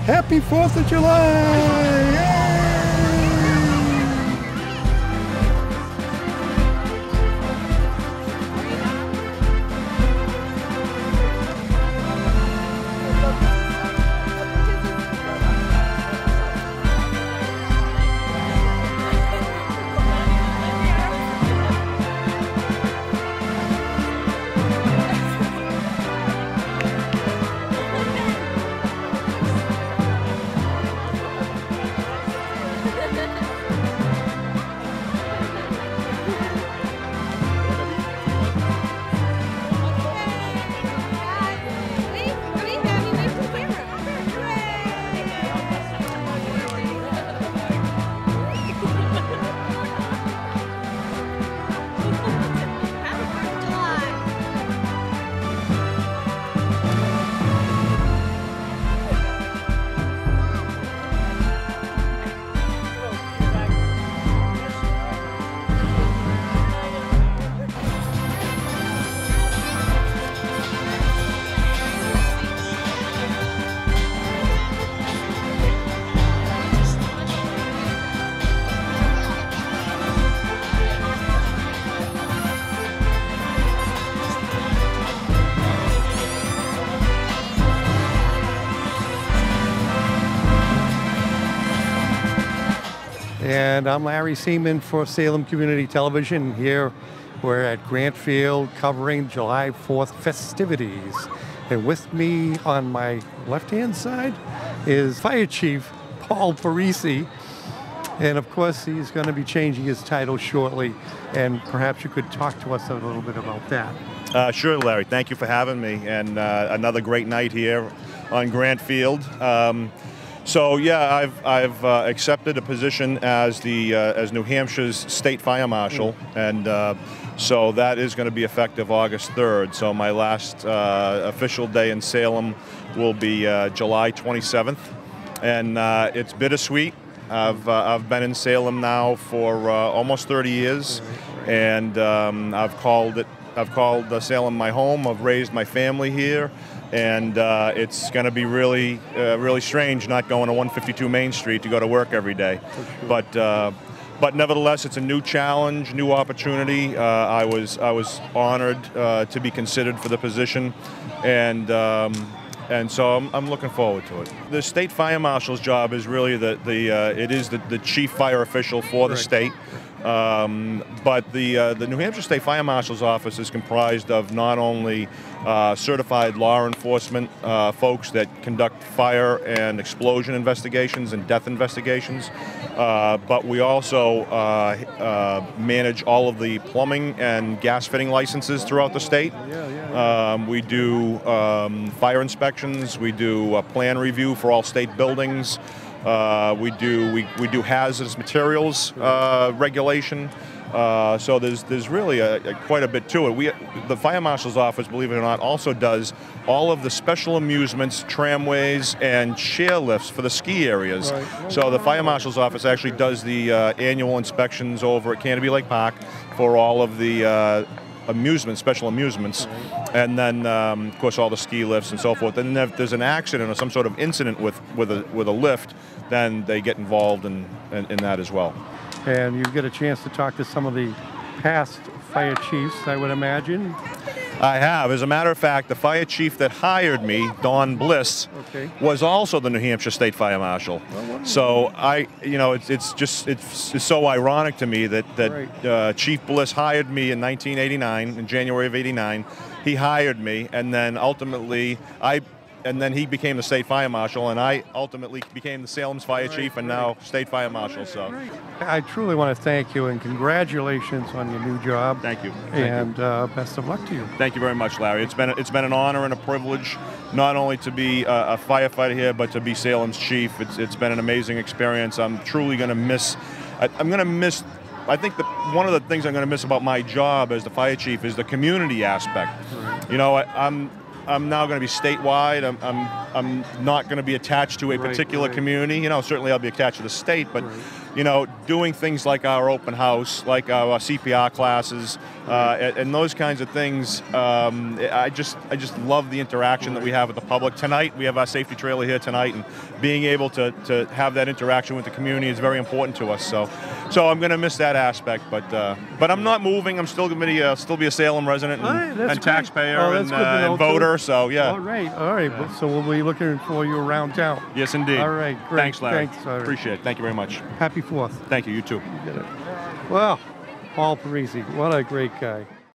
Happy 4th of July! Yay! And I'm Larry Seaman for Salem Community Television. Here we're at Grant Field covering July 4th festivities. And with me on my left-hand side is Fire Chief Paul Parisi. And of course, he's going to be changing his title shortly. And perhaps you could talk to us a little bit about that. Sure, Larry. Thank you for having me. And another great night here on Grant Field. So yeah, I've accepted a position as New Hampshire's State Fire Marshal, and so that is going to be effective August 3rd. So my last official day in Salem will be July 27th, and it's bittersweet. I've been in Salem now for almost 30 years, and I've called Salem my home. I've raised my family here. And it's going to be really strange not going to 152 Main Street to go to work every day. Sure. But nevertheless, it's a new challenge, new opportunity. I was honored to be considered for the position, and so I'm looking forward to it. The State Fire Marshal's job is really the chief fire official for the state. But the New Hampshire State Fire Marshal's office is comprised of not only certified law enforcement folks that conduct fire and explosion investigations and death investigations, but we also manage all of the plumbing and gas fitting licenses throughout the state. We do fire inspections, we do a plan review for all state buildings. We do hazardous materials regulation. So there's really quite a bit to it. The Fire Marshal's office, believe it or not, also does all of the special amusements, tramways, and chairlifts for the ski areas. Right. So the Fire Marshal's office actually does the annual inspections over at Canterbury Lake Park for all of the special amusements, and then of course all the ski lifts and so forth. And if there's an accident or some sort of incident with a lift, then they get involved in that as well. And you get a chance to talk to some of the past fire chiefs, I would imagine. I have. As a matter of fact, the fire chief that hired me, Don Bliss, was also the New Hampshire State Fire Marshal. So it's so ironic to me that Chief Bliss hired me in 1989, in January of '89. He hired me, and then ultimately he became the State Fire Marshal, and I ultimately became the Salem's Fire Chief, and now State Fire Marshal. So, I truly want to thank you, and congratulations on your new job. Thank you. And best of luck to you. Thank you very much, Larry. It's been an honor and a privilege, not only to be a firefighter here, but to be Salem's chief. It's been an amazing experience. I'm truly going to miss. I think one of the things I'm going to miss about my job as the fire chief is the community aspect. You know, I'm now going to be statewide. I'm not going to be attached to a particular community. You know, certainly I'll be attached to the state, but doing things like our open house, like our CPR classes, and those kinds of things. I just love the interaction that we have with the public. Tonight, we have our safety trailer here tonight, and being able to have that interaction with the community is very important to us. So I'm going to miss that aspect, but I'm not moving. I'm still going to still be a Salem resident and taxpayer and voter. So yeah. All right. Yeah. So we'll be looking for you around town. Yes, indeed. All right, great. Thanks, Larry. Thanks, Larry. Appreciate it. Thank you very much. Happy 4th. Thank you. You too. Well, Paul Parisi, what a great guy.